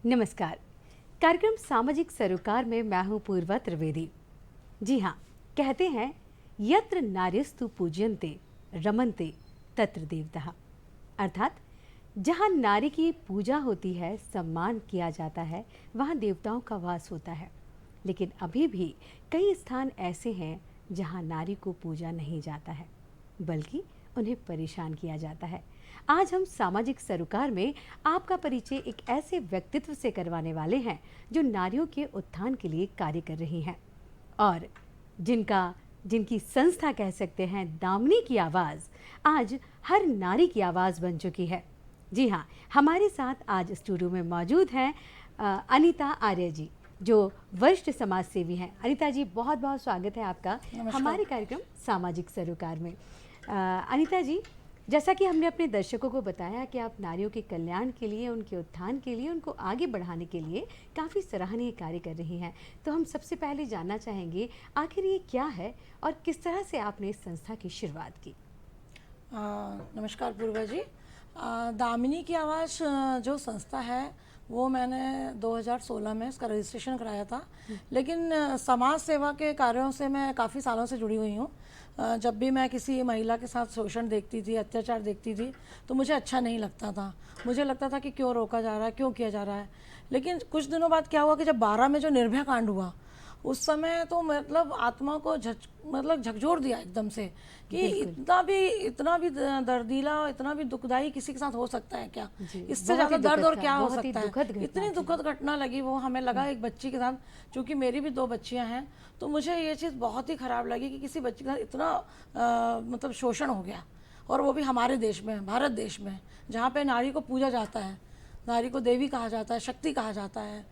नमस्कार। कार्यक्रम सामाजिक सरोकार में मैं हूं पूर्वा त्रिवेदी। जी हाँ, कहते हैं यत्र नार्यस्तु पूज्यन्ते रमन्ते तत्र देवताः, अर्थात जहाँ नारी की पूजा होती है, सम्मान किया जाता है, वहाँ देवताओं का वास होता है। लेकिन अभी भी कई स्थान ऐसे हैं जहाँ नारी को पूजा नहीं जाता है, बल्कि उन्हें परेशान किया जाता है। आज हम सामाजिक सरोकार में आपका परिचय एक ऐसे व्यक्तित्व से करवाने वाले हैं जो नारियों के उत्थान के लिए कार्य कर रही हैं और जिनकी संस्था कह सकते हैं दामिनी की आवाज़ आज हर नारी की आवाज़ बन चुकी है। जी हाँ, हमारे साथ आज स्टूडियो में मौजूद हैं अनीता आर्य जी, जो वरिष्ठ समाज सेवी हैं। अनीता जी, बहुत बहुत स्वागत है आपका हमारे कार्यक्रम सामाजिक सरोकार में। अनीता जी, जैसा कि हमने अपने दर्शकों को बताया कि आप नारियों के कल्याण के लिए, उनके उत्थान के लिए, उनको आगे बढ़ाने के लिए काफ़ी सराहनीय कार्य कर रही हैं। तो हम सबसे पहले जानना चाहेंगे आखिर ये क्या है और किस तरह से आपने इस संस्था की शुरुआत की। नमस्कार पूर्वा जी। दामिनी की आवाज़ जो संस्था है वो मैंने 2016 में इसका रजिस्ट्रेशन कराया था, लेकिन समाज सेवा के कार्यों से मैं काफ़ी सालों से जुड़ी हुई हूँ। जब भी मैं किसी महिला के साथ शोषण देखती थी, अत्याचार देखती थी, तो मुझे अच्छा नहीं लगता था। मुझे लगता था कि क्यों रोका जा रहा है, क्यों किया जा रहा है। लेकिन कुछ दिनों बाद क्या हुआ कि जब 12 में जो निर्भया कांड हुआ, उस समय तो मतलब आत्मा को झकझोर दिया एकदम से कि इतना भी दर्दीला, इतना भी दुखदाई किसी के साथ हो सकता है क्या? इससे ज़्यादा दर्द और क्या हो सकता है? इतनी दुखद घटना लगी वो हमें लगा एक बच्ची के साथ, क्योंकि मेरी भी 2 बच्चियां हैं, तो मुझे ये चीज़ बहुत ही ख़राब लगी कि किसी बच्ची के साथ इतना मतलब शोषण हो गया, और वो भी हमारे देश में, भारत देश में, जहाँ पे नारी को पूजा जाता है, नारी को देवी कहा जाता है, शक्ति कहा जाता है।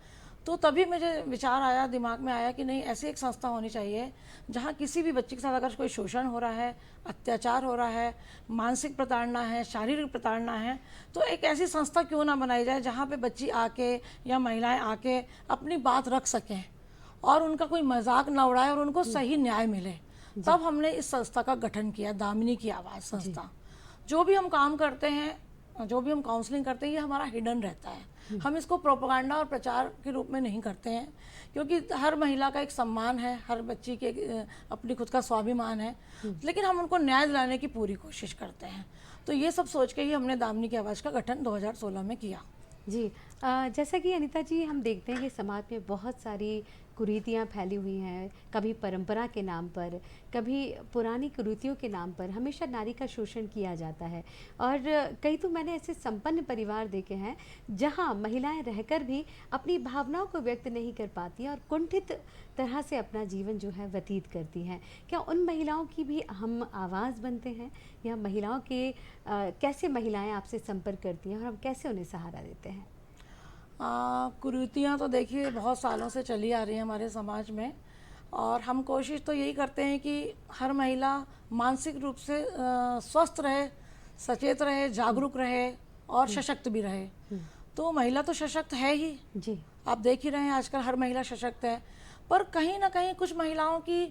तो तभी मुझे विचार आया, दिमाग में आया कि नहीं, ऐसी एक संस्था होनी चाहिए जहाँ किसी भी बच्ची के साथ अगर कोई शोषण हो रहा है, अत्याचार हो रहा है, मानसिक प्रताड़ना है, शारीरिक प्रताड़ना है, तो एक ऐसी संस्था क्यों ना बनाई जाए जहाँ पे बच्ची आके या महिलाएं आके अपनी बात रख सकें और उनका कोई मजाक न उड़ाए और उनको सही न्याय मिले। तब हमने इस संस्था का गठन किया, दामिनी की आवाज़ संस्था। जो भी हम काम करते हैं, जो भी हम काउंसलिंग करते हैं, ये हमारा हिडन रहता है। हम इसको प्रोपेगेंडा और प्रचार के रूप में नहीं करते हैं, क्योंकि हर महिला का एक सम्मान है, हर बच्ची के अपनी खुद का स्वाभिमान है, लेकिन हम उनको न्याय दिलाने की पूरी कोशिश करते हैं। तो ये सब सोच के ही हमने दामिनी की आवाज़ का गठन 2016 में किया। जी, जैसा कि अनीता जी हम देखते हैं कि समाज में बहुत सारी कुरीतियाँ फैली हुई हैं, कभी परंपरा के नाम पर, कभी पुरानी कुरीतियों के नाम पर हमेशा नारी का शोषण किया जाता है। और कई तो मैंने ऐसे संपन्न परिवार देखे हैं जहां महिलाएं रहकर भी अपनी भावनाओं को व्यक्त नहीं कर पाती हैं और कुंठित तरह से अपना जीवन जो है व्यतीत करती हैं। क्या उन महिलाओं की भी हम आवाज़ बनते हैं, या महिलाओं के कैसे महिलाएं आपसे संपर्क करती हैं और हम कैसे उन्हें सहारा देते हैं? कुरीतियाँ तो देखिए बहुत सालों से चली आ रही हैं हमारे समाज में, और हम कोशिश तो यही करते हैं कि हर महिला मानसिक रूप से स्वस्थ रहे, सचेत रहे, जागरूक रहे और सशक्त भी रहे। तो महिला तो सशक्त है ही जी, आप देख ही रहे हैं, आजकल हर महिला सशक्त है, पर कहीं ना कहीं कुछ महिलाओं की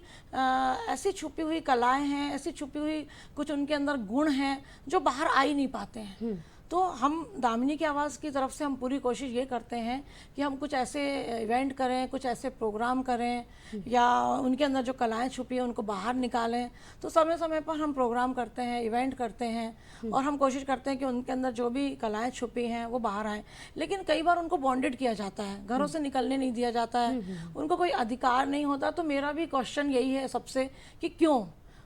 ऐसी छुपी हुई कलाएं हैं, ऐसी छुपी हुई कुछ उनके अंदर गुण हैं जो बाहर आ ही नहीं पाते हैं। तो हम दामिनी की आवाज़ की तरफ से हम पूरी कोशिश ये करते हैं कि हम कुछ ऐसे इवेंट करें, कुछ ऐसे प्रोग्राम करें, या उनके अंदर जो कलाएं छुपी हैं उनको बाहर निकालें। तो समय समय पर हम प्रोग्राम करते हैं, इवेंट करते हैं, और हम कोशिश करते हैं कि उनके अंदर जो भी कलाएं छुपी हैं वो बाहर आएँ। लेकिन कई बार उनको बॉन्डेड किया जाता है, घरों से निकलने नहीं दिया जाता है, उनको कोई अधिकार नहीं होता। तो मेरा भी क्वेश्चन यही है सबसे कि क्यों,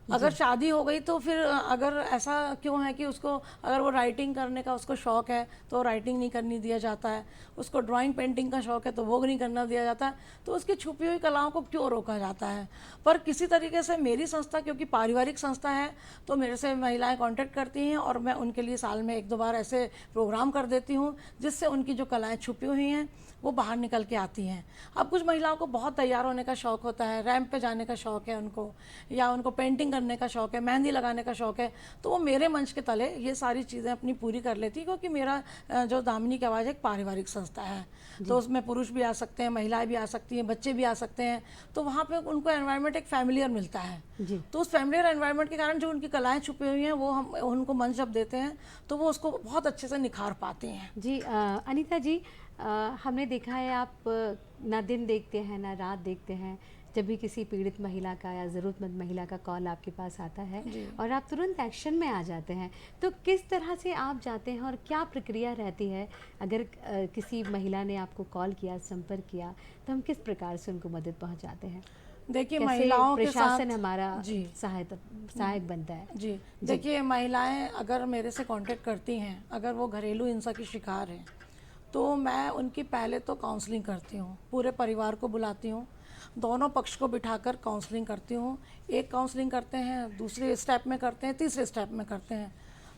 अगर शादी हो गई तो फिर अगर ऐसा क्यों है कि उसको, अगर वो राइटिंग करने का उसको शौक़ है तो राइटिंग नहीं करने दिया जाता है, उसको ड्राइंग पेंटिंग का शौक़ है तो वो नहीं करना दिया जाता है, तो उसकी छुपी हुई कलाओं को क्यों रोका जाता है? पर किसी तरीके से मेरी संस्था, क्योंकि पारिवारिक संस्था है, तो मेरे से महिलाएं कांटेक्ट करती हैं और मैं उनके लिए साल में 1-2 बार ऐसे प्रोग्राम कर देती हूँ जिससे उनकी जो कलाएँ छुपी हुई हैं वो बाहर निकल के आती हैं। अब कुछ महिलाओं को बहुत तैयार होने का शौक़ होता है, रैंप पे जाने का शौक़ है उनको, या उनको पेंटिंग करने का शौक़ है, मेहंदी लगाने का शौक़ है, तो वो मेरे मंच के तले ये सारी चीज़ें अपनी पूरी कर लेती, क्योंकि मेरा जो दामिनी की आवाज़ एक पारिवारिक संस्था है, तो उसमें पुरुष भी आ सकते हैं, महिलाएं भी आ सकती हैं, बच्चे भी आ सकते हैं, तो वहाँ पे उनको एनवायरनमेंट एक फैमिलियर मिलता है। तो उस फैमिलियर एनवायरनमेंट के कारण जो उनकी कलाएं छुपी हुई हैं वो हम उनको मंच जब देते हैं तो वो उसको बहुत अच्छे से निखार पाते हैं। जी अनीता जी, हमने देखा है आप ना दिन देखते हैं ना रात देखते हैं, जब भी किसी पीड़ित महिला का या ज़रूरतमंद महिला का कॉल आपके पास आता है और आप तुरंत एक्शन में आ जाते हैं, तो किस तरह से आप जाते हैं और क्या प्रक्रिया रहती है? अगर किसी महिला ने आपको कॉल किया, संपर्क किया, तो हम किस प्रकार से उनको मदद पहुंचाते हैं? देखिए, कैसे महिलाओं के प्रशासन साथ हमारा सहायक बनता है? जी, देखिए, महिलाएं अगर मेरे से कांटेक्ट करती हैं, अगर वो घरेलू हिंसा की शिकार हैं, तो मैं उनकी पहले तो काउंसलिंग करती हूँ, पूरे परिवार को बुलाती हूँ, दोनों पक्ष को बिठाकर काउंसलिंग करती हूँ। एक काउंसलिंग करते हैं, दूसरे स्टेप में करते हैं, तीसरे स्टेप में करते हैं।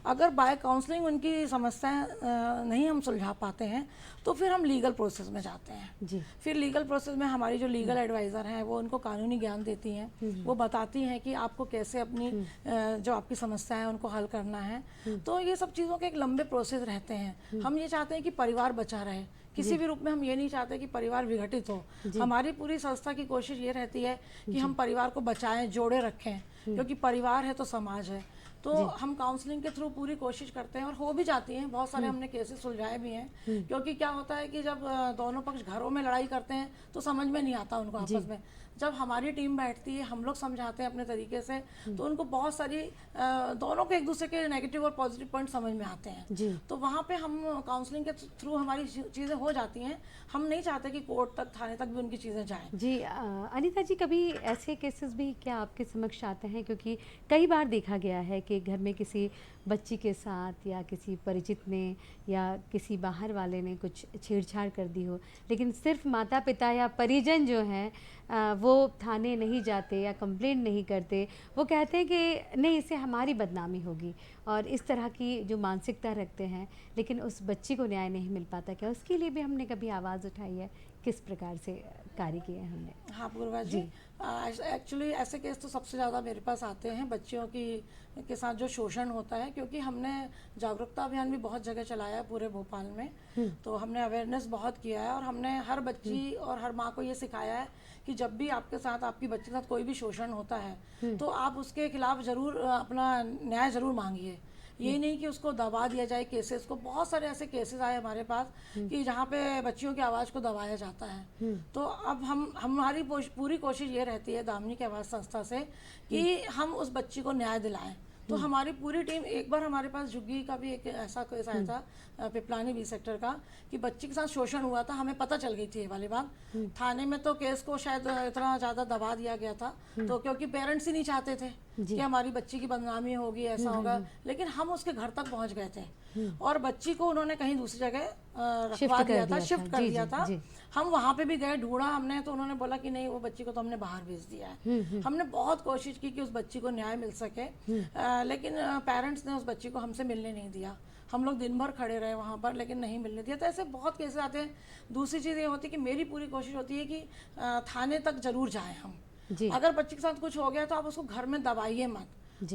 अगर बाय काउंसलिंग उनकी समस्याएं नहीं हम सुलझा पाते हैं तो फिर हम लीगल प्रोसेस में जाते हैं जी। फिर लीगल प्रोसेस में हमारी जो लीगल एडवाइज़र हैं वो उनको कानूनी ज्ञान देती हैं, वो बताती हैं कि आपको कैसे अपनी जो आपकी समस्या है उनको हल करना है। तो ये सब चीज़ों के एक लंबे प्रोसेस रहते हैं। हम ये चाहते हैं कि परिवार बचा रहे, किसी भी रूप में हम ये नहीं चाहते कि परिवार विघटित हो। हमारी पूरी संस्था की कोशिश ये रहती है कि हम परिवार को बचाएं, जोड़े रखें, क्योंकि परिवार है तो समाज है। तो हम काउंसलिंग के थ्रू पूरी कोशिश करते हैं और हो भी जाती हैं, बहुत सारे हमने केसेस सुलझाए भी हैं। क्योंकि क्या होता है कि जब दोनों पक्ष घरों में लड़ाई करते हैं तो समझ में नहीं आता उनको आपस में। जब हमारी टीम बैठती है, हम लोग समझाते हैं अपने तरीके से, तो उनको बहुत सारी दोनों के एक दूसरे के नेगेटिव और पॉजिटिव पॉइंट समझ में आते हैं। तो वहाँ पे हम काउंसलिंग के थ्रू हमारी चीज़ें हो जाती हैं। हम नहीं चाहते कि कोर्ट तक, थाने तक भी उनकी चीज़ें जाएं। जी अनीता जी, कभी ऐसे केसेस भी क्या आपके समक्ष आते हैं? क्योंकि कई बार देखा गया है कि घर में किसी बच्ची के साथ या किसी परिचित ने या किसी बाहर वाले ने कुछ छेड़छाड़ कर दी हो, लेकिन सिर्फ माता पिता या परिजन जो हैं वो थाने नहीं जाते या कंप्लेंट नहीं करते। वो कहते हैं कि नहीं, इससे हमारी बदनामी होगी, और इस तरह की जो मानसिकता रखते हैं, लेकिन उस बच्ची को न्याय नहीं मिल पाता। क्या उसके लिए भी हमने कभी आवाज़ उठाई है? किस प्रकार से कार्य किए हैं हमने? हाँ पूर्वा जी, एक्चुअली ऐसे केस तो सबसे ज़्यादा मेरे पास आते हैं बच्चियों के साथ जो शोषण होता है, क्योंकि हमने जागरूकता अभियान भी बहुत जगह चलाया है पूरे भोपाल में। तो हमने अवेयरनेस बहुत किया है और हमने हर बच्ची और हर माँ को ये सिखाया है कि जब भी आपके साथ, आपकी बच्ची के साथ कोई भी शोषण होता है तो आप उसके खिलाफ ज़रूर अपना न्याय ज़रूर मांगिए। ये नहीं कि उसको दबा दिया जाए केसेस को। बहुत सारे ऐसे केसेस आए हमारे पास कि जहाँ पे बच्चियों की आवाज़ को दबाया जाता है। तो अब हमारी पूरी कोशिश ये रहती है दामिनी की आवाज़ संस्था से कि हम उस बच्ची को न्याय दिलाएं। तो हमारी पूरी टीम, एक बार हमारे पास झुग्गी का भी एक ऐसा केस आया था, पिपलानी बी सेक्टर का, कि बच्ची के साथ शोषण हुआ था। हमें पता चल गई थी ये वाली बात। थाने में तो केस को शायद इतना ज़्यादा दबा दिया गया था, तो क्योंकि पेरेंट्स ही नहीं चाहते थे कि हमारी बच्ची की बदनामी होगी, ऐसा होगा। लेकिन हम उसके घर तक पहुंच गए थे और बच्ची को उन्होंने कहीं दूसरी जगह रखवा दिया था, शिफ्ट कर दिया था। हम वहाँ पे भी गए, ढूंढा हमने, तो उन्होंने बोला कि नहीं, वो बच्ची को तो हमने बाहर भेज दिया है। हमने बहुत कोशिश की कि उस बच्ची को न्याय मिल सके, लेकिन पेरेंट्स ने उस बच्ची को हमसे मिलने नहीं दिया। हम लोग दिन भर खड़े रहे वहाँ पर, लेकिन नहीं मिलने दिया। तो ऐसे बहुत केसेस आते हैं। दूसरी चीज़ ये होती है कि मेरी पूरी कोशिश होती है कि थाने तक जरूर जाएं हम। अगर बच्चे के साथ कुछ हो गया तो आप उसको घर में दबाइए मत,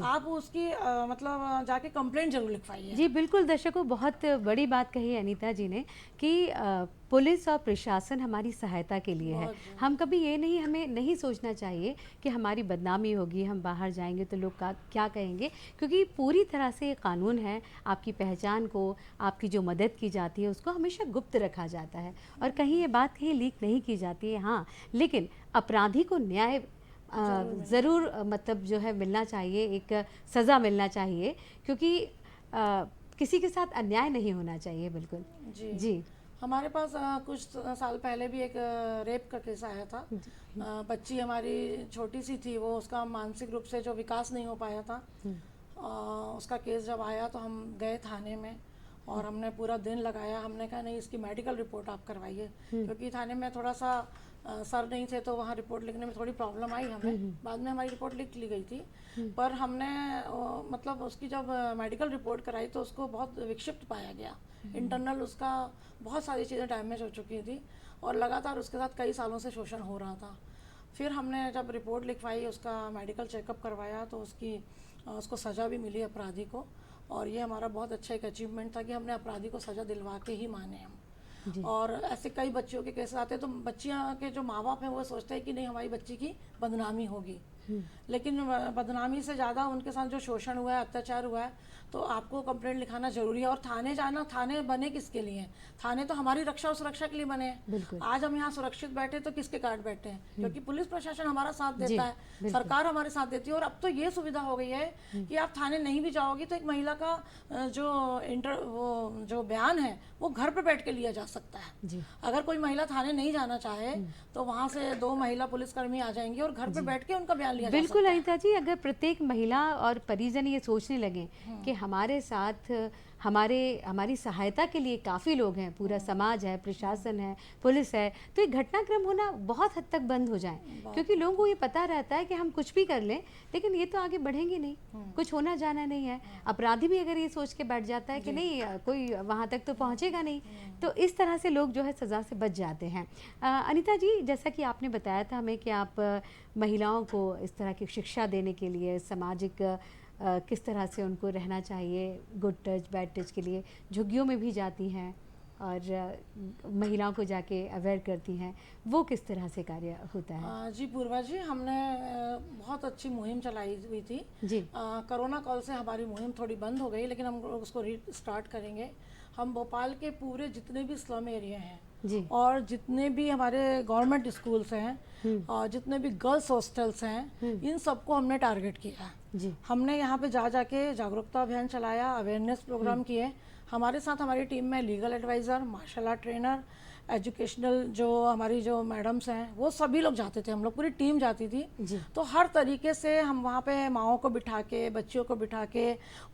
आप उसकी मतलब जाके कंप्लेंट जरूर लिखवाइए। जी बिल्कुल दर्शकों, बहुत बड़ी बात कही है अनीता जी ने कि पुलिस और प्रशासन हमारी सहायता के लिए है। हम कभी ये नहीं, हमें नहीं सोचना चाहिए कि हमारी बदनामी होगी, हम बाहर जाएंगे तो लोग क्या कहेंगे, क्योंकि पूरी तरह से कानून है। आपकी पहचान को, आपकी जो मदद की जाती है उसको हमेशा गुप्त रखा जाता है और कहीं ये बात कहीं लीक नहीं की जाती है। हाँ, लेकिन अपराधी को न्याय ज़रूर मतलब जो है मिलना चाहिए, एक सज़ा मिलना चाहिए, क्योंकि किसी के साथ अन्याय नहीं होना चाहिए। बिल्कुल जी। हमारे पास कुछ साल पहले भी एक रेप का केस आया था। बच्ची हमारी छोटी सी थी, वो उसका मानसिक रूप से जो विकास नहीं हो पाया था। उसका केस जब आया तो हम गए थाने में और हमने पूरा दिन लगाया। हमने कहा नहीं, इसकी मेडिकल रिपोर्ट आप करवाइए, क्योंकि थाने में थोड़ा सा सर नहीं थे तो वहाँ रिपोर्ट लिखने में थोड़ी प्रॉब्लम आई हमें। बाद में हमारी रिपोर्ट लिख ली गई थी, पर हमने मतलब उसकी जब मेडिकल रिपोर्ट कराई तो उसको बहुत विक्षिप्त पाया गया। इंटरनल उसका बहुत सारी चीज़ें डैमेज हो चुकी थी और लगातार उसके साथ कई सालों से शोषण हो रहा था। फिर हमने जब रिपोर्ट लिखवाई, उसका मेडिकल चेकअप करवाया, तो उसको सज़ा भी मिली अपराधी को। और ये हमारा बहुत अच्छा एक अचीवमेंट था कि हमने अपराधी को सज़ा दिलवा के ही माने हम। और ऐसे कई बच्चियों के केस आते हैं, तो बच्चियां के जो माँ बाप हैं वो सोचते हैं कि नहीं हमारी बच्ची की बदनामी होगी, लेकिन बदनामी से ज़्यादा उनके साथ जो शोषण हुआ है, अत्याचार हुआ है, तो आपको कंप्लेंट लिखाना जरूरी है। और थाने जाना, थाने बने किसके लिए हैं? थाने तो हमारी रक्षा और सुरक्षा के लिए बने हैं। आज हम यहाँ सुरक्षित बैठे तो किसके कारण बैठे हैं? क्योंकि पुलिस प्रशासन हमारा साथ देता है, सरकार हमारे साथ देती है। और अब तो ये सुविधा हो गई है कि आप थाने नहीं भी जाओगी तो एक महिला का जो बयान है वो घर पे बैठ के लिया जा सकता है। अगर कोई महिला थाने नहीं जाना चाहे तो वहाँ से 2 महिला पुलिसकर्मी आ जाएंगी और घर पे बैठ के उनका बयान लिया जा सकता है। बिल्कुल अनीता जी, अगर प्रत्येक महिला और परिजन ये सोचने लगे कि हमारे साथ हमारी सहायता के लिए काफ़ी लोग हैं, पूरा समाज है, प्रशासन है, पुलिस है, तो ये घटनाक्रम होना बहुत हद तक बंद हो जाए। क्योंकि लोगों को ये पता रहता है कि हम कुछ भी कर लें लेकिन ये तो आगे बढ़ेंगे नहीं, कुछ होना जाना नहीं है। अपराधी भी अगर ये सोच के बैठ जाता है कि नहीं कोई वहाँ तक तो पहुँचेगा नहीं, तो इस तरह से लोग जो है सज़ा से बच जाते हैं। अनीता जी, जैसा कि आपने बताया था हमें कि आप महिलाओं को इस तरह की शिक्षा देने के लिए, सामाजिक किस तरह से उनको रहना चाहिए, गुड टच बैड टच के लिए झुग्गियों में भी जाती हैं और महिलाओं को जाके अवेयर करती हैं, वो किस तरह से कार्य होता है? जी पूर्वा जी, हमने बहुत अच्छी मुहिम चलाई हुई थी जी। कोरोना काल से हमारी मुहिम थोड़ी बंद हो गई, लेकिन हम उसको रीस्टार्ट करेंगे। हम भोपाल के पूरे जितने भी स्लम एरिया हैं जी, और जितने भी हमारे गवर्नमेंट स्कूल्स हैं और जितने भी गर्ल्स हॉस्टल्स हैं, इन सबको हमने टारगेट किया जी। हमने यहाँ पे जाके जागरूकता अभियान चलाया, अवेयरनेस प्रोग्राम किए। हमारे साथ हमारी टीम में legal adviser, martial art trainer, educational जो हमारी जो मैडम्स हैं, वो सभी लोग जाते थे, हम लोग पूरी टीम जाती थी जी। तो हर तरीके से हम वहाँ पे माओं को बिठा के, बच्चियों को बिठा के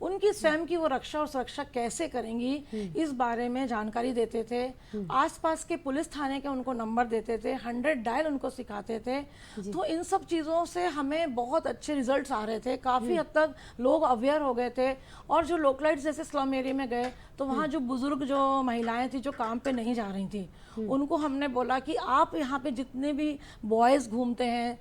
उनकी स्वयं की वो रक्षा और सुरक्षा कैसे करेंगी इस बारे में जानकारी देते थे। आसपास के पुलिस थाने के उनको नंबर देते थे, 100 डायल उनको सिखाते थे। तो इन सब चीज़ों से हमें बहुत अच्छे रिजल्ट्स आ रहे थे, काफ़ी हद तक लोग अवेयर हो गए थे। और जो लोकलाइट्स जैसे स्लम एरिया में गए तो वहाँ जो बुजुर्ग जो महिलाएं थी जो काम पे नहीं जा रही थी, उनको हमने बोला कि आप यहाँ पे जितने भी बॉयज़ घूमते हैं,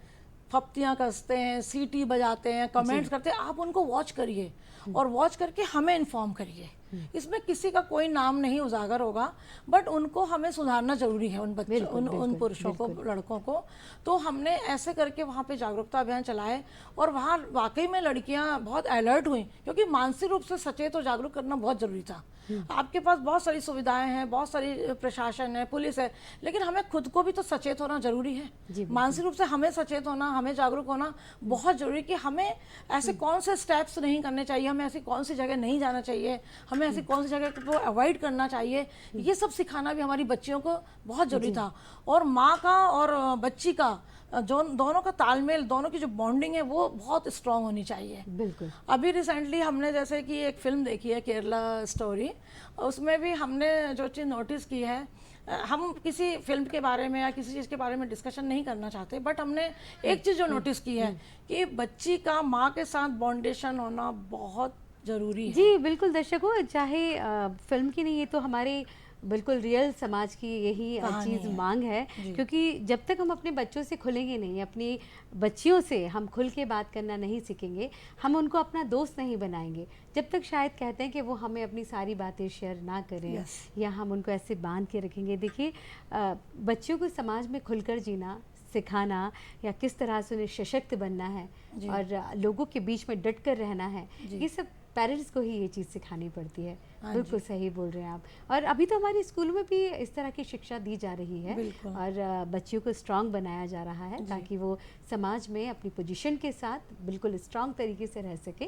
फप्तियाँ कसते हैं, सीटी बजाते हैं, कमेंट्स करते हैं, आप उनको वॉच करिए और वॉच करके हमें इन्फॉर्म करिए। इसमें किसी का कोई नाम नहीं उजागर होगा, बट उनको हमें सुधारना जरूरी है, उन बच्चों उन पुरुषों को, लड़कों को। तो हमने ऐसे करके वहाँ पे जागरूकता अभियान चलाए और वहाँ वाकई में लड़कियाँ बहुत अलर्ट हुई, क्योंकि मानसिक रूप से सचेत और जागरूक करना बहुत जरूरी था। आपके पास बहुत सारी सुविधाएं हैं, बहुत सारी प्रशासन है, पुलिस है, लेकिन हमें खुद को भी तो सचेत होना जरूरी है। मानसिक रूप से हमें सचेत होना, हमें जागरूक होना बहुत जरूरी, कि हमें ऐसे कौन से स्टेप्स नहीं करने चाहिए, हमें ऐसी कौन सी जगह नहीं जाना चाहिए, हमें ऐसी कौन सी जगह को अवॉइड करना चाहिए, ये सब सिखाना भी हमारी बच्चियों को बहुत जरूरी था। और माँ का और बच्ची का दोनों का तालमेल, दोनों की जो बॉन्डिंग है वो बहुत स्ट्रांग होनी चाहिए। बिल्कुल। अभी रिसेंटली हमने जैसे कि एक फिल्म देखी है केरला स्टोरी, उसमें भी हमने जो चीज़ नोटिस की है, हम किसी फिल्म के बारे में या किसी चीज़ के बारे में डिस्कशन नहीं करना चाहते, बट हमने एक चीज़ जो नोटिस की है कि बच्ची का माँ के साथ बॉन्डेशन होना बहुत ज़रूरी है। जी बिल्कुल दर्शकों, चाहे फिल्म की नहीं, ये तो हमारे बिल्कुल रियल समाज की यही चीज़ मांग है। क्योंकि जब तक हम अपने बच्चों से खुलेंगे नहीं, अपनी बच्चियों से हम खुल के बात करना नहीं सीखेंगे, हम उनको अपना दोस्त नहीं बनाएंगे, जब तक शायद कहते हैं कि वो हमें अपनी सारी बातें शेयर ना करें या हम उनको ऐसे बांध के रखेंगे। देखिए, बच्चियों को समाज में खुलकर जीना सिखाना या किस तरह से उन्हें सशक्त बनना है और लोगों के बीच में डट कर रहना है, ये सब पेरेंट्स को ही ये चीज़ सिखानी पड़ती है। बिल्कुल सही बोल रहे हैं आप। और अभी तो हमारे स्कूलों में भी इस तरह की शिक्षा दी जा रही है और बच्चियों को स्ट्रांग बनाया जा रहा है ताकि वो समाज में अपनी पोजीशन के साथ बिल्कुल स्ट्रांग तरीके से रह सके।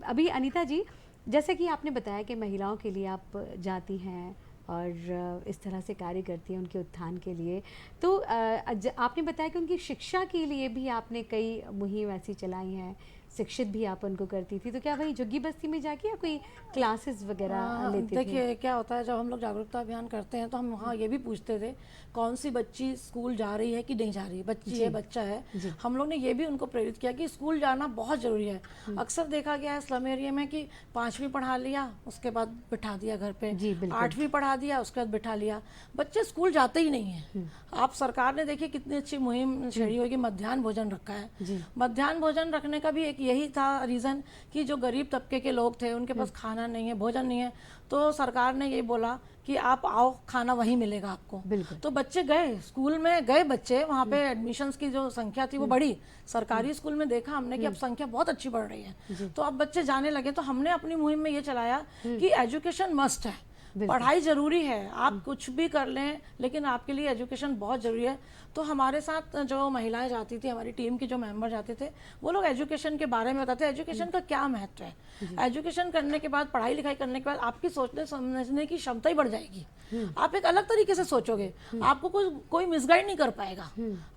अभी अनीता जी, जैसे कि आपने बताया कि महिलाओं के लिए आप जाती हैं और इस तरह से कार्य करती हैं उनके उत्थान के लिए, तो आपने बताया कि उनकी शिक्षा के लिए भी आपने कई मुहिम ऐसी चलाई हैं, शिक्षित भी आप उनको करती थी, तो क्या वही झुग्गी बस्ती में जाके या कोई क्लासेस वगैरह लेती थी? देखिए क्या होता है, जब हम लोग जागरूकता अभियान करते हैं तो हम वहाँ ये भी पूछते थे कौन सी बच्ची स्कूल जा रही है कि नहीं जा रही है, बच्ची है बच्चा है। हम लोग ने ये भी उनको प्रेरित किया कि स्कूल जाना बहुत ज़रूरी है। अक्सर देखा गया है स्लम एरिया में कि 5वीं पढ़ा लिया उसके बाद बिठा दिया घर पे, 8वीं पढ़ा दिया उसके बाद बिठा लिया, बच्चे स्कूल जाते ही नहीं हैं। आप सरकार ने देखिए कितनी अच्छी मुहिम छेड़ी होगी, मध्याह्न भोजन रखा है। मध्याह्न भोजन रखने का भी एक यही था रीज़न कि जो गरीब तबके के लोग थे उनके पास खाना नहीं है, भोजन नहीं है, तो सरकार ने ये बोला कि आप आओ, खाना वहीं मिलेगा आपको। तो बच्चे गए, स्कूल में गए बच्चे, वहाँ पे एडमिशन्स की जो संख्या थी वो बढ़ी। सरकारी स्कूल में देखा हमने कि अब संख्या बहुत अच्छी बढ़ रही है, तो अब बच्चे जाने लगे। तो हमने अपनी मुहिम में ये चलाया कि एजुकेशन मस्ट है, पढ़ाई ज़रूरी है, आप कुछ भी कर लें लेकिन आपके लिए एजुकेशन बहुत ज़रूरी है। तो हमारे साथ जो महिलाएं जाती थी, हमारी टीम के जो मेंबर जाते थे, वो लोग एजुकेशन के बारे में बताते, एजुकेशन का क्या महत्व है। एजुकेशन करने के बाद, पढ़ाई लिखाई करने के बाद आपकी सोचने समझने की क्षमता ही बढ़ जाएगी। आप एक अलग तरीके से सोचोगे, आपको कोई मिसगाइड नहीं कर पाएगा।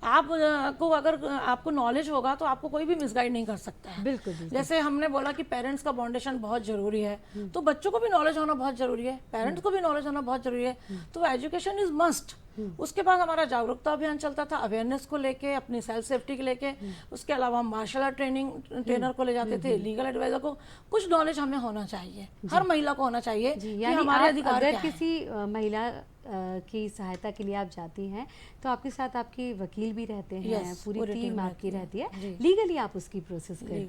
आपको अगर आपको नॉलेज होगा तो आपको कोई भी मिसगाइड नहीं कर सकता है। बिल्कुल। जैसे हमने बोला कि पेरेंट्स का फाउंडेशन बहुत ज़रूरी है, तो बच्चों को भी नॉलेज होना बहुत ज़रूरी है, पेरेंट्स को भी नॉलेज होना बहुत ज़रूरी है। तो एजुकेशन इज़ मस्ट। उसके बाद हमारा जागरूकता अभियान चलता था, अवेयरनेस को लेके, अपनी सेल्फ सेफ्टी को लेके। उसके अलावा हम मार्शल आर्ट ट्रेनर को ले जाते थे, लीगल एडवाइजर को। कुछ नॉलेज हमें होना चाहिए, हर महिला को होना चाहिए कि हमारे अधिकार क्या अगर किसी महिला की सहायता के लिए आप जाती हैं तो आपके साथ आपके वकील भी रहते हैं, पूरी टीम आपकी रहती है, लीगली आप उसकी प्रोसेस करती हैं।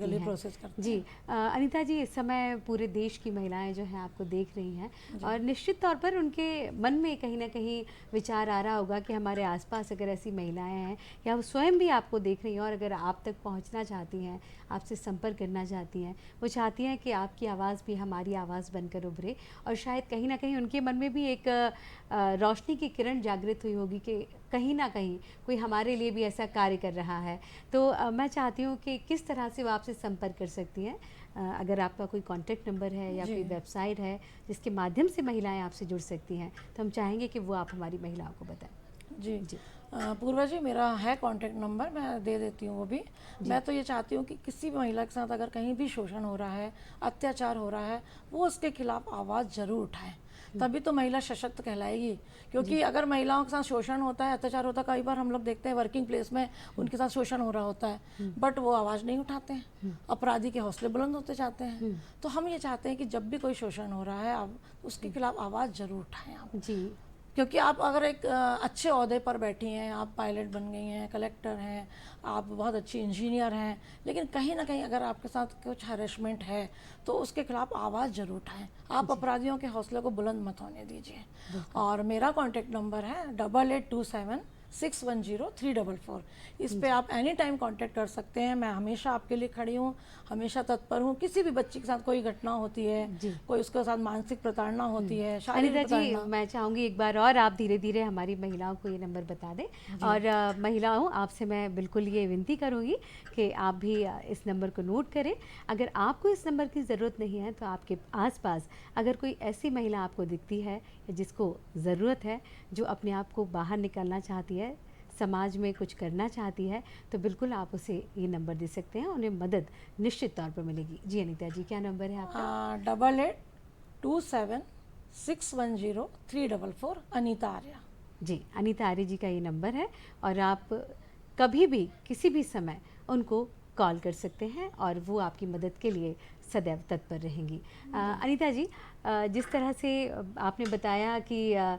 जी अनीता जी, इस समय पूरे देश की महिलाएं जो हैं आपको देख रही हैं और निश्चित तौर पर उनके मन में कहीं ना कहीं विचार आ रहा होगा कि हमारे आसपास अगर ऐसी महिलाएं हैं या वो स्वयं भी आपको देख रही हैं और अगर आप तक पहुंचना चाहती हैं, आपसे संपर्क करना चाहती हैं, वो चाहती हैं कि आपकी आवाज़ भी हमारी आवाज़ बनकर उभरे और शायद कहीं ना कहीं उनके मन में भी एक रोशनी की किरण जागृत हुई होगी कि कहीं ना कहीं कोई हमारे लिए भी ऐसा कार्य कर रहा है। तो मैं चाहती हूँ कि किस तरह से वो आपसे संपर्क कर सकती हैं, अगर आपका कोई कॉन्टैक्ट नंबर है या कोई वेबसाइट है जिसके माध्यम से महिलाएं आपसे जुड़ सकती हैं, तो हम चाहेंगे कि वो आप हमारी महिलाओं को बताएं। जी पूर्वा जी, मेरा है कॉन्टैक्ट नंबर, मैं दे देती हूँ वो भी। मैं तो ये चाहती हूँ कि किसी भी महिला के साथ अगर कहीं भी शोषण हो रहा है, अत्याचार हो रहा है, वो उसके खिलाफ आवाज़ ज़रूर उठाए, तभी तो महिला सशक्त कहलाएगी। क्योंकि अगर महिलाओं के साथ शोषण होता है, अत्याचार होता है, कई बार हम लोग देखते हैं वर्किंग प्लेस में उनके साथ शोषण हो रहा होता है, बट वो आवाज़ नहीं उठाते हैं, अपराधी के हौसले बुलंद होते जाते हैं। तो हम ये चाहते हैं कि जब भी कोई शोषण हो रहा है आप उसके खिलाफ आवाज़ ज़रूर उठाएं आप जी। क्योंकि आप अगर एक अच्छे ओहदे पर बैठी हैं, आप पायलट बन गई हैं, कलेक्टर हैं, आप बहुत अच्छी इंजीनियर हैं, लेकिन कहीं ना कहीं अगर आपके साथ कुछ हैरेसमेंट है तो उसके खिलाफ आवाज़ ज़रूर उठाएं। आप अपराधियों के हौसले को बुलंद मत होने दीजिए। और मेरा कॉन्टैक्ट नंबर है 8827610344। इस पे आप एनी टाइम कांटेक्ट कर सकते हैं। मैं हमेशा आपके लिए खड़ी हूँ, हमेशा तत्पर हूँ। किसी भी बच्ची के साथ कोई घटना होती है, कोई उसके साथ मानसिक प्रताड़ना होती है, शारीरिक प्रताड़ना, मैं चाहूँगी एक बार और आप धीरे धीरे हमारी महिलाओं को ये नंबर बता दें। और महिलाओं, आपसे मैं बिल्कुल ये विनती करूँगी कि आप भी इस नंबर को नोट करें। अगर आपको इस नंबर की ज़रूरत नहीं है तो आपके आसपास अगर कोई ऐसी महिला आपको दिखती है जिसको ज़रूरत है, जो अपने आप को बाहर निकालना चाहती है, समाज में कुछ करना चाहती है, तो बिल्कुल आप उसे ये नंबर दे सकते हैं, उन्हें मदद निश्चित तौर पर मिलेगी। जी अनीता जी, क्या नंबर है आपका? 8827610344, अनीता आर्या। जी, अनीता आर्य जी का ये नंबर है और आप कभी भी किसी भी समय उनको कॉल कर सकते हैं और वो आपकी मदद के लिए सदैव तत्पर रहेंगी। अनीता जी, जिस तरह से आपने बताया कि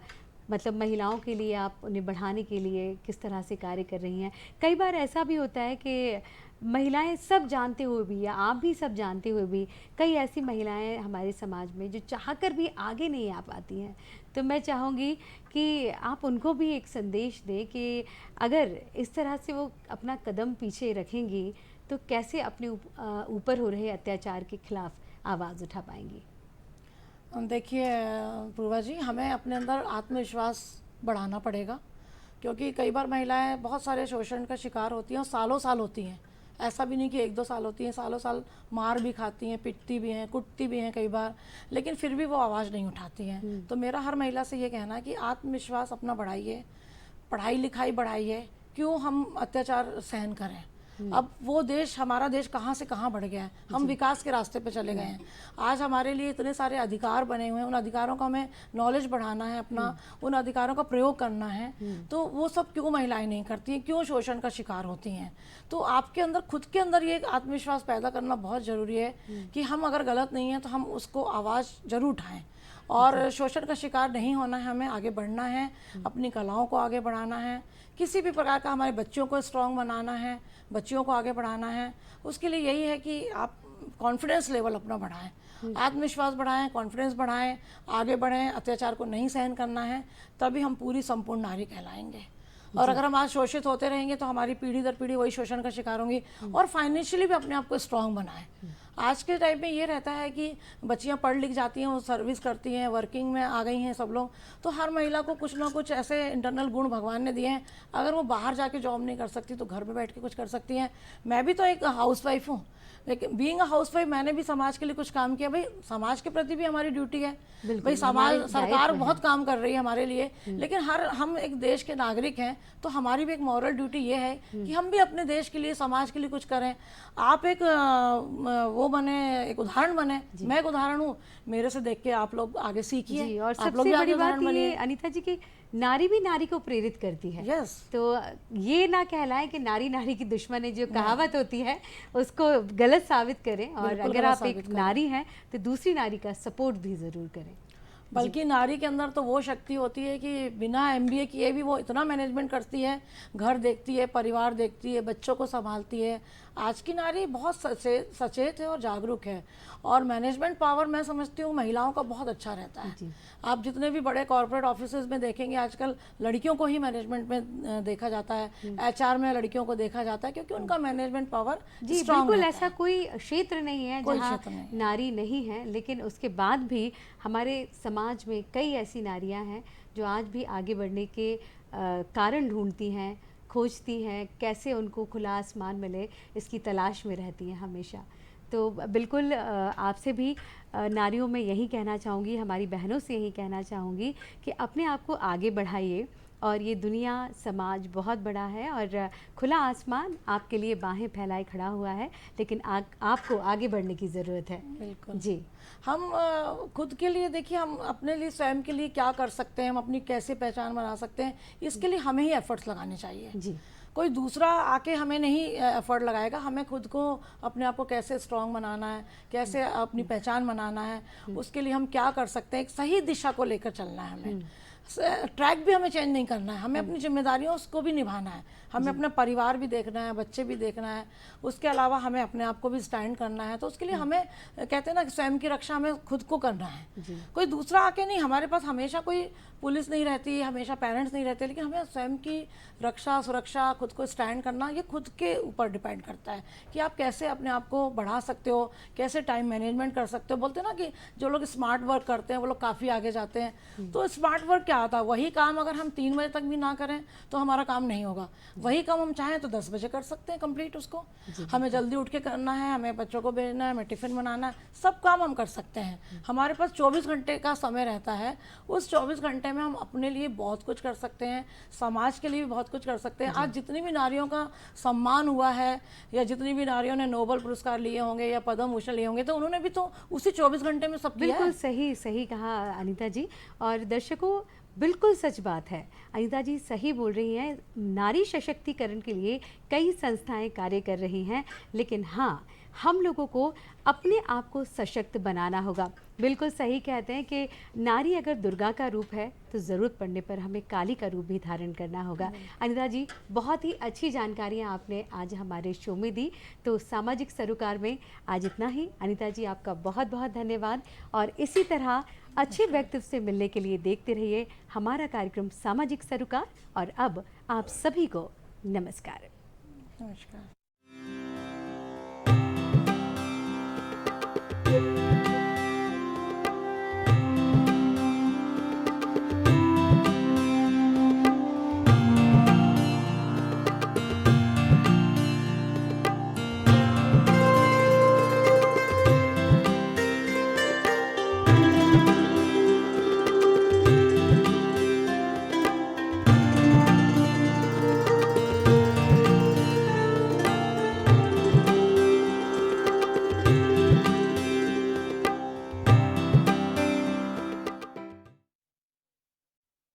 मतलब महिलाओं के लिए आप उन्हें बढ़ाने के लिए किस तरह से कार्य कर रही हैं, कई बार ऐसा भी होता है कि महिलाएं सब जानते हुए भी या आप भी सब जानते हुए भी कई ऐसी महिलाएं हमारे समाज में जो चाहकर भी आगे नहीं आ पाती हैं। तो मैं चाहूँगी कि आप उनको भी एक संदेश दें कि अगर इस तरह से वो अपना कदम पीछे रखेंगी तो कैसे अपने ऊपर हो रहे अत्याचार के खिलाफ आवाज़ उठा पाएंगी। देखिए पूर्वा जी, हमें अपने अंदर आत्मविश्वास बढ़ाना पड़ेगा, क्योंकि कई बार महिलाएं बहुत सारे शोषण का शिकार होती हैं और सालों साल होती हैं। ऐसा भी नहीं कि 1-2 साल होती हैं, सालों साल मार भी खाती हैं, पिटती भी हैं, कुटती भी हैं कई बार, लेकिन फिर भी वो आवाज़ नहीं उठाती हैं। तो मेरा हर महिला से ये कहना है कि आत्मविश्वास अपना बढ़ाइए, पढ़ाई लिखाई बढ़ाइए। क्यों हम अत्याचार सहन करें? अब वो देश, हमारा देश कहाँ से कहाँ बढ़ गया है, हम विकास के रास्ते पे चले गए हैं। आज हमारे लिए इतने सारे अधिकार बने हुए हैं, उन अधिकारों का हमें नॉलेज बढ़ाना है अपना, उन अधिकारों का प्रयोग करना है। तो वो सब क्यों महिलाएं नहीं करती हैं, क्यों शोषण का शिकार होती हैं? तो आपके अंदर, खुद के अंदर ये एक आत्मविश्वास पैदा करना बहुत ज़रूरी है कि हम अगर गलत नहीं हैं तो हम उसको आवाज़ जरूर उठाएं, और शोषण का शिकार नहीं होना है, हमें आगे बढ़ना है, अपनी कलाओं को आगे बढ़ाना है, किसी भी प्रकार का हमारे बच्चों को स्ट्रॉन्ग बनाना है, बच्चियों को आगे बढ़ाना है। उसके लिए यही है कि आप कॉन्फिडेंस लेवल अपना बढ़ाएं, आत्मविश्वास बढ़ाएं, कॉन्फिडेंस बढ़ाएं, आगे बढ़ें, अत्याचार को नहीं सहन करना है, तभी हम पूरी संपूर्ण नारी कहलाएंगे। और अगर हम आज शोषित होते रहेंगे तो हमारी पीढ़ी दर पीढ़ी वही शोषण का शिकार होंगी। और फाइनेंशियली भी अपने आप को स्ट्रांग बनाएं। आज के टाइम में ये रहता है कि बच्चियां पढ़ लिख जाती हैं, वो सर्विस करती हैं, वर्किंग में आ गई हैं सब लोग, तो हर महिला को कुछ ना कुछ ऐसे इंटरनल गुण भगवान ने दिए हैं। अगर वो बाहर जाके जॉब नहीं कर सकती तो घर में बैठ के कुछ कर सकती हैं। मैं भी तो एक हाउसवाइफ हूँ, लेकिन बीइंग अ हाउसवाइफ मैंने भी समाज के लिए कुछ काम किया। भाई समाज के प्रति भी हमारी ड्यूटी है, भाई समाज, सरकार बहुत काम कर रही है हमारे लिए, लेकिन हम एक देश के नागरिक हैं, तो हमारी भी एक मॉरल ड्यूटी ये है कि हम भी अपने देश के लिए, समाज के लिए कुछ करें। आप एक वो बने, एक उदाहरण बने, मैं एक उदाहरण हूँ, मेरे से देख के आप लोग आगे सीखिए। और सबसे बड़ी बात ये अनीता जी की नारी भी नारी को प्रेरित करती है। yes. तो ये ना कहलाए कि नारी नारी की दुश्मन है, जो कहावत होती है उसको गलत साबित करें। और अगर आप एक नारी हैं तो दूसरी नारी का सपोर्ट भी ज़रूर करें। बल्कि नारी के अंदर तो वो शक्ति होती है कि बिना MBA किए भी वो इतना मैनेजमेंट करती है, घर देखती है, परिवार देखती है, बच्चों को संभालती है। आज की नारी बहुत सचेत है और जागरूक है, और मैनेजमेंट पावर मैं समझती हूँ महिलाओं का बहुत अच्छा रहता है। आप जितने भी बड़े कॉर्पोरेट ऑफिसेज में देखेंगे आजकल लड़कियों को ही मैनेजमेंट में देखा जाता है, HR में लड़कियों को देखा जाता है, क्योंकि उनका मैनेजमेंट पावर स्ट्रांग बिल्कुल ऐसा कोई क्षेत्र नहीं है जहाँ नारी नहीं है। लेकिन उसके बाद भी हमारे समाज में कई ऐसी नारियां हैं जो आज भी आगे बढ़ने के कारण ढूंढती हैं, खोजती हैं, कैसे उनको खुला आसमान मिले, इसकी तलाश में रहती हैं हमेशा। तो बिल्कुल आपसे भी नारियों में यही कहना चाहूँगी, हमारी बहनों से यही कहना चाहूँगी कि अपने आप को आगे बढ़ाइए। और ये दुनिया, समाज बहुत बड़ा है और खुला आसमान आपके लिए बाहें फैलाए खड़ा हुआ है, लेकिन आपको आगे बढ़ने की ज़रूरत है। बिल्कुल जी। हम खुद के लिए, देखिए हम अपने लिए, स्वयं के लिए क्या कर सकते हैं, हम अपनी कैसे पहचान बना सकते हैं, इसके लिए हमें ही एफर्ट्स लगाने चाहिए। जी। कोई दूसरा आके हमें नहीं एफर्ट लगाएगा, हमें खुद को, अपने आप को कैसे स्ट्रांग बनाना है, कैसे अपनी पहचान बनाना है, उसके लिए हम क्या कर सकते हैं। एक सही दिशा को लेकर चलना है हमें। ट्रैक भी हमें चेंज नहीं करना है, हमें अपनी जिम्मेदारियों को भी निभाना है, हमें अपना परिवार भी देखना है, बच्चे भी देखना है, उसके अलावा हमें अपने आप को भी स्टैंड करना है। तो उसके लिए हमें, कहते हैं ना, स्वयं की रक्षा हमें खुद को करना है। कोई दूसरा आके नहीं, हमारे पास हमेशा कोई पुलिस नहीं रहती, हमेशा पेरेंट्स नहीं रहते, लेकिन हमें स्वयं की रक्षा, सुरक्षा, खुद को स्टैंड करना, ये खुद के ऊपर डिपेंड करता है कि आप कैसे अपने आप को बढ़ा सकते हो, कैसे टाइम मैनेजमेंट कर सकते हो। बोलते हैं ना कि जो लोग स्मार्ट वर्क करते हैं वो लोग काफ़ी आगे जाते हैं। तो स्मार्ट वर्क क्या होता है? वही काम अगर हम 3 बजे तक भी ना करें तो हमारा काम नहीं होगा। वही काम हम चाहें तो 10 बजे कर सकते हैं कंप्लीट उसको। हमें जल्दी उठ के करना है, हमें बच्चों को भेजना है, हमें टिफ़िन बनाना है, सब काम हम कर सकते हैं। हमारे पास 24 घंटे का समय रहता है। उस 24 घंटे में हम अपने लिए बहुत कुछ कर सकते हैं, समाज के लिए भी बहुत कुछ कर सकते हैं। आज जितनी भी नारियों का सम्मान हुआ है, या जितनी भी नारियों ने नोबेल पुरस्कार लिए होंगे या पद्म भूषण लिए होंगे, तो उन्होंने भी तो उसी 24 घंटे में सब किया है। बिल्कुल सही कहा अनीता जी। और दर्शकों, बिल्कुल सच बात है, अनीता जी सही बोल रही हैं। नारी सशक्तिकरण के लिए कई संस्थाएं कार्य कर रही हैं, लेकिन हाँ, हम लोगों को अपने आप को सशक्त बनाना होगा। बिल्कुल सही कहते हैं कि नारी अगर दुर्गा का रूप है तो ज़रूरत पड़ने पर हमें काली का रूप भी धारण करना होगा। अनीता जी, बहुत ही अच्छी जानकारियाँ आपने आज हमारे शो में दी। तो सामाजिक सरोकार में आज इतना ही। अनीता जी, आपका बहुत बहुत धन्यवाद। और इसी तरह अच्छे व्यक्तित्व से मिलने के लिए देखते रहिए हमारा कार्यक्रम सामाजिक सरोकार। और अब आप सभी को नमस्कार। नमस्कार।